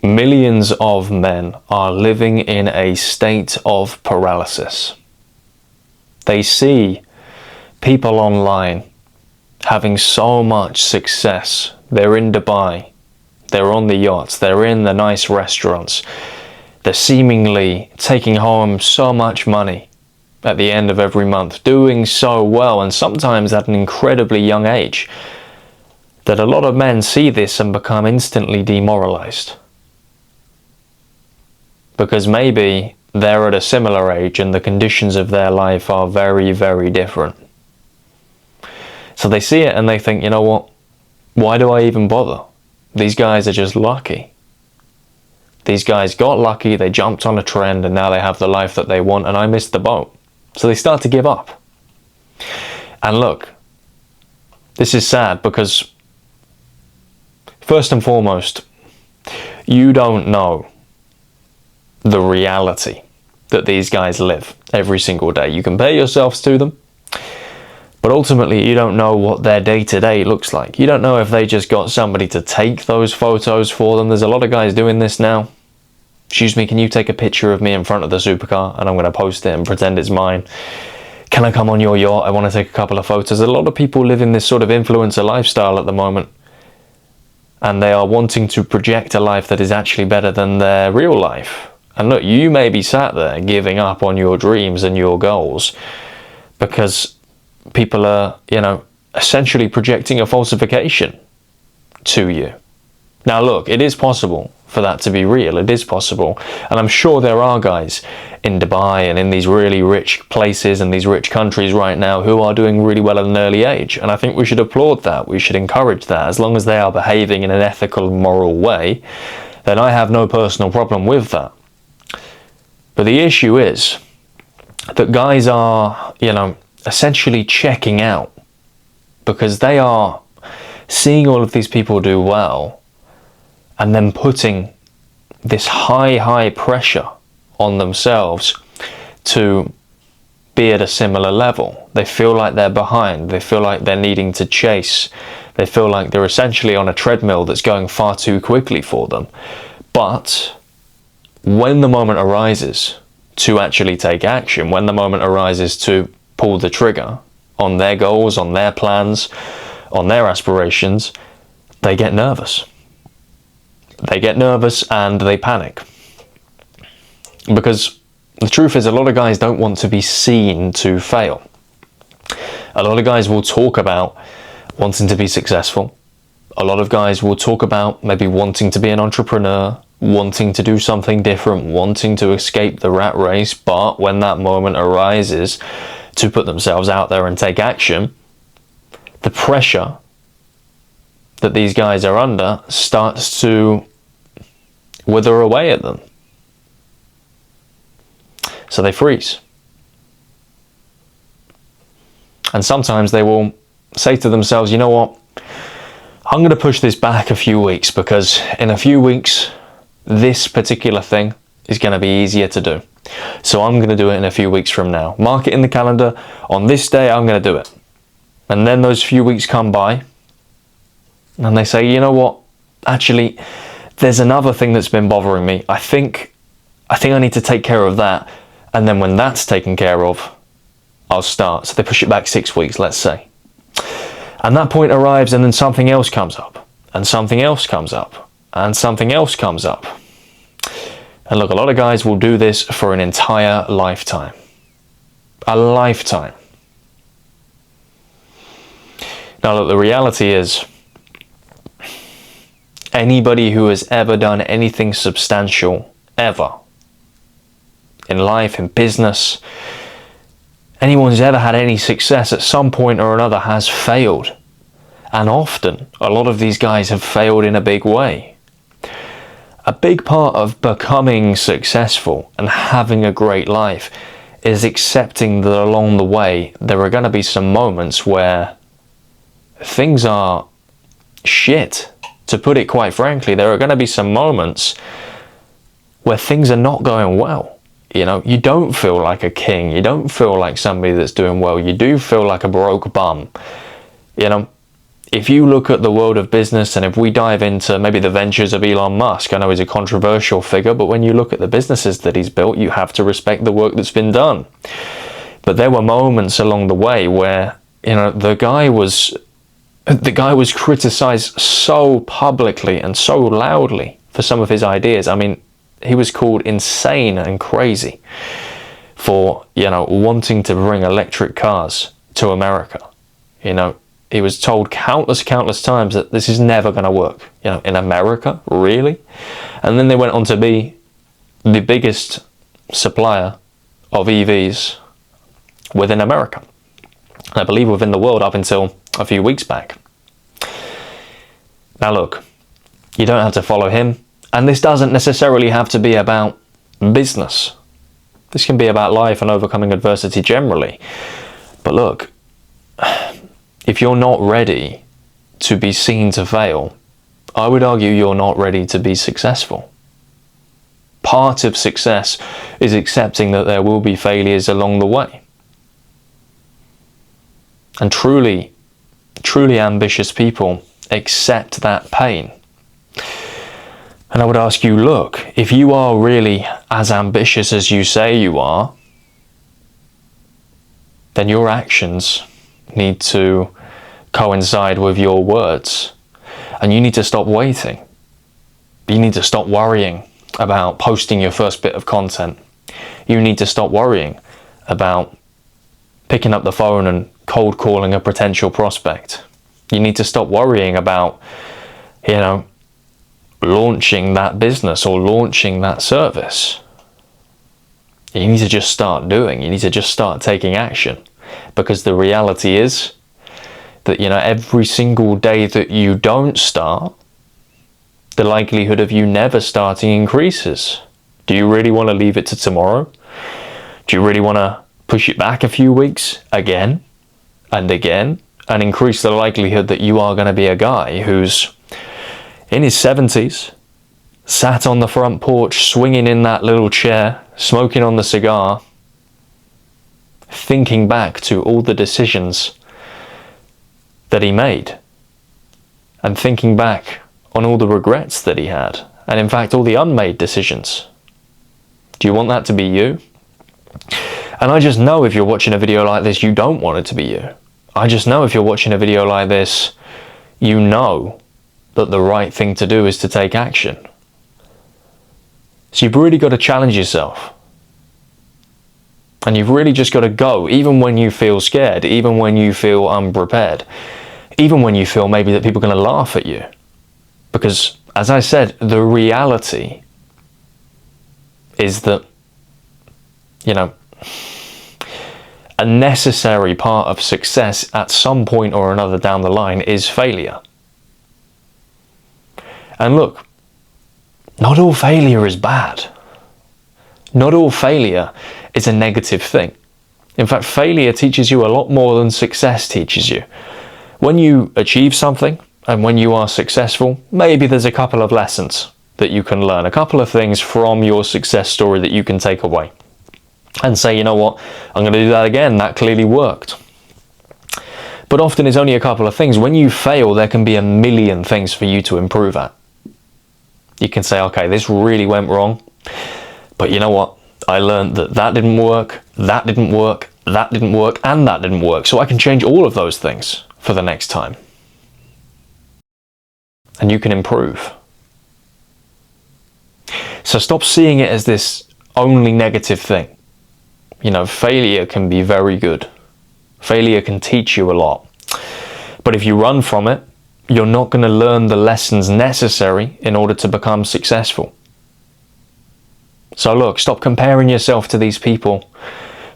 Millions of men are living in a state of paralysis. They see people online having so much success. They're in Dubai, they're on the yachts, they're in the nice restaurants, they're seemingly taking home so much money at the end of every month, doing so well, and sometimes at an incredibly young age, that a lot of men see this and become instantly demoralized. Because maybe they're at a similar age and the conditions of their life are very, very different. So they see it and they think, you know what, why do I even bother? These guys are just lucky. These guys got lucky, they jumped on a trend, and now they have the life that they want, and I missed the boat. So they start to give up. And look, this is sad because, first and foremost, you don't know the reality that these guys live every single day. You compare yourselves to them, but ultimately you don't know what their day-to-day looks like. You don't know if they just got somebody to take those photos for them. There's a lot of guys doing this now. Excuse me, can you take a picture of me in front of the supercar and I'm going to post it and pretend it's mine? Can I come on your yacht? I want to take a couple of photos. A lot of people live in this sort of influencer lifestyle at the moment, and they are wanting to project a life that is actually better than their real life. And look, you may be sat there giving up on your dreams and your goals because people are, essentially projecting a falsification to you. Now look, it is possible for that to be real. It is possible. And I'm sure there are guys in Dubai and in these really rich places and these rich countries right now who are doing really well at an early age. And I think we should applaud that. We should encourage that. As long as they are behaving in an ethical and moral way, then I have no personal problem with that. But the issue is that guys are, essentially checking out because they are seeing all of these people do well and then putting this high pressure on themselves to be at a similar level. They feel like they're behind. They feel like they're needing to chase. They feel like they're essentially on a treadmill that's going far too quickly for them. But when the moment arises to actually take action, when the moment arises to pull the trigger on their goals, on their plans, on their aspirations, they get nervous. They get nervous and they panic. Because the truth is, a lot of guys don't want to be seen to fail. A lot of guys will talk about wanting to be successful. A lot of guys will talk about maybe wanting to be an entrepreneur, wanting to do something different, wanting to escape the rat race, but when that moment arises to put themselves out there and take action, the pressure that these guys are under starts to wither away at them. So they freeze. And sometimes they will say to themselves, you know what, I'm going to push this back a few weeks because in a few weeks this particular thing is going to be easier to do. So I'm going to do it in a few weeks from now. Mark it in the calendar. On this day, I'm going to do it. And then those few weeks come by and they say, you know what, actually, there's another thing that's been bothering me. I think I need to take care of that. And then when that's taken care of, I'll start. So they push it back 6 weeks, let's say. And that point arrives and then something else comes up. And something else comes up. And something else comes up. And look, a lot of guys will do this for an entire lifetime. A lifetime. Now look, the reality is, anybody who has ever done anything substantial, ever, in life, in business, anyone who's ever had any success at some point or another has failed. And often, a lot of these guys have failed in a big way. A big part of becoming successful and having a great life is accepting that along the way there are going to be some moments where things are shit. To put it quite frankly, there are going to be some moments where things are not going well. You don't feel like a king. You don't feel like somebody that's doing well. You do feel like a broke bum. if you look at the world of business, and if we dive into maybe the ventures of Elon Musk, I know he's a controversial figure, but when you look at the businesses that he's built, you have to respect the work that's been done. But there were moments along the way where, you know, the guy was criticized so publicly and so loudly for some of his ideas. I mean, he was called insane and crazy for, you know, wanting to bring electric cars to America. You know, he was told countless times that this is never going to work. You know, in America, really? And then they went on to be the biggest supplier of EVs within America. I believe within the world up until a few weeks back. Now look, you don't have to follow him, and this doesn't necessarily have to be about business. This can be about life and overcoming adversity generally. But look, if you're not ready to be seen to fail, I would argue you're not ready to be successful. Part of success is accepting that there will be failures along the way. And truly ambitious people accept that pain. And I would ask you, look, if you are really as ambitious as you say you are, then your actions need to coincide with your words. And you need to stop waiting. You need to stop worrying about posting your first bit of content. You need to stop worrying about picking up the phone and cold calling a potential prospect. You need to stop worrying about, you know, launching that business or launching that service. You need to just start doing. You need to just start taking action. Because the reality is that, you know, every single day that you don't start, the likelihood of you never starting increases. Do you really want to leave it to tomorrow? Do you really want to push it back a few weeks again and again and increase the likelihood that you are going to be a guy who's in his 70s, sat on the front porch, swinging in that little chair, smoking on the cigar, thinking back to all the decisions that he made and thinking back on all the regrets that he had, and in fact all the unmade decisions? Do you want that to be you? And I just know if you're watching a video like this, you don't want it to be you. I just know if you're watching a video like this, you know that the right thing to do is to take action. So you've really got to challenge yourself. And you've really just got to go, even when you feel scared, even when you feel unprepared, even when you feel maybe that people are going to laugh at you. Because, as I said, the reality is that, you know, a necessary part of success at some point or another down the line is failure. And look, not all failure is bad. Not all failure is a negative thing. In fact, failure teaches you a lot more than success teaches you. When you achieve something and when you are successful, maybe there's a couple of lessons that you can learn, a couple of things from your success story that you can take away and say, you know what, I'm going to do that again, that clearly worked. But often it's only a couple of things. When you fail, there can be a million things for you to improve at. You can say, okay, this really went wrong, but you know what, I learned that that didn't work, that didn't work, that didn't work, and that didn't work, so I can change all of those things for the next time. And you can improve. So stop seeing it as this only negative thing. You know, failure can be very good. Failure can teach you a lot. But if you run from it, you're not going to learn the lessons necessary in order to become successful. So look, stop comparing yourself to these people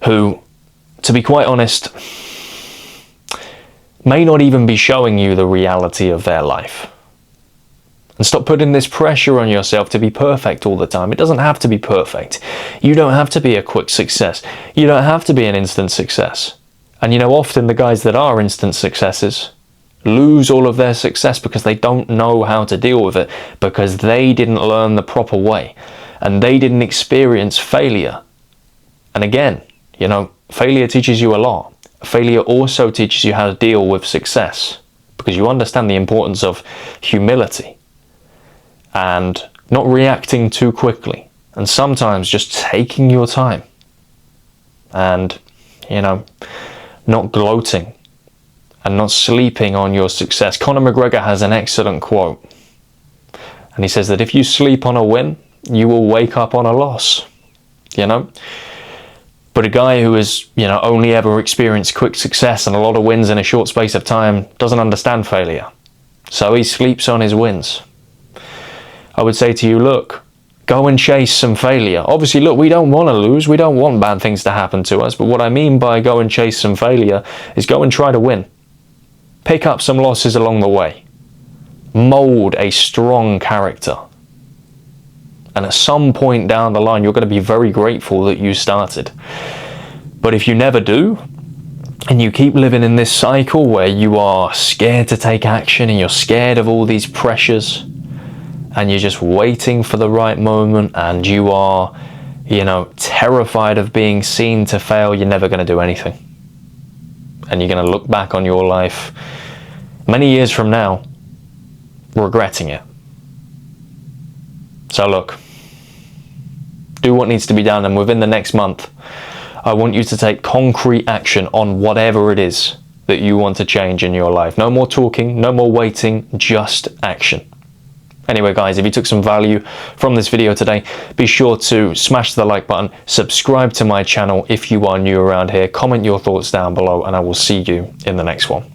who, to be quite honest, may not even be showing you the reality of their life. And stop putting this pressure on yourself to be perfect all the time. It doesn't have to be perfect. You don't have to be a quick success. You don't have to be an instant success. And you know, often the guys that are instant successes lose all of their success because they don't know how to deal with it, because they didn't learn the proper way and they didn't experience failure. And again, you know, failure teaches you a lot. Failure also teaches you how to deal with success, because you understand the importance of humility and not reacting too quickly, and sometimes just taking your time and, you know, not gloating and not sleeping on your success. Conor McGregor has an excellent quote, and he says that if you sleep on a win, you will wake up on a loss, you know. But a guy who has, you know, only ever experienced quick success and a lot of wins in a short space of time doesn't understand failure, so he sleeps on his wins. I would say to you, look, go and chase some failure. Obviously, look, we don't want to lose, we don't want bad things to happen to us, but what I mean by go and chase some failure is go and try to win. Pick up some losses along the way. Mold a strong character. And at some point down the line, you're going to be very grateful that you started. But if you never do, and you keep living in this cycle where you are scared to take action and you're scared of all these pressures, and you're just waiting for the right moment, and you are, you know, terrified of being seen to fail, you're never going to do anything. And you're going to look back on your life many years from now regretting it. So look, do what needs to be done, and within the next month I want you to take concrete action on whatever it is that you want to change in your life. No more talking, no more waiting, just action. Anyway guys, if you took some value from this video today, be sure to smash the like button, subscribe to my channel if you are new around here, comment your thoughts down below, and I will see you in the next one.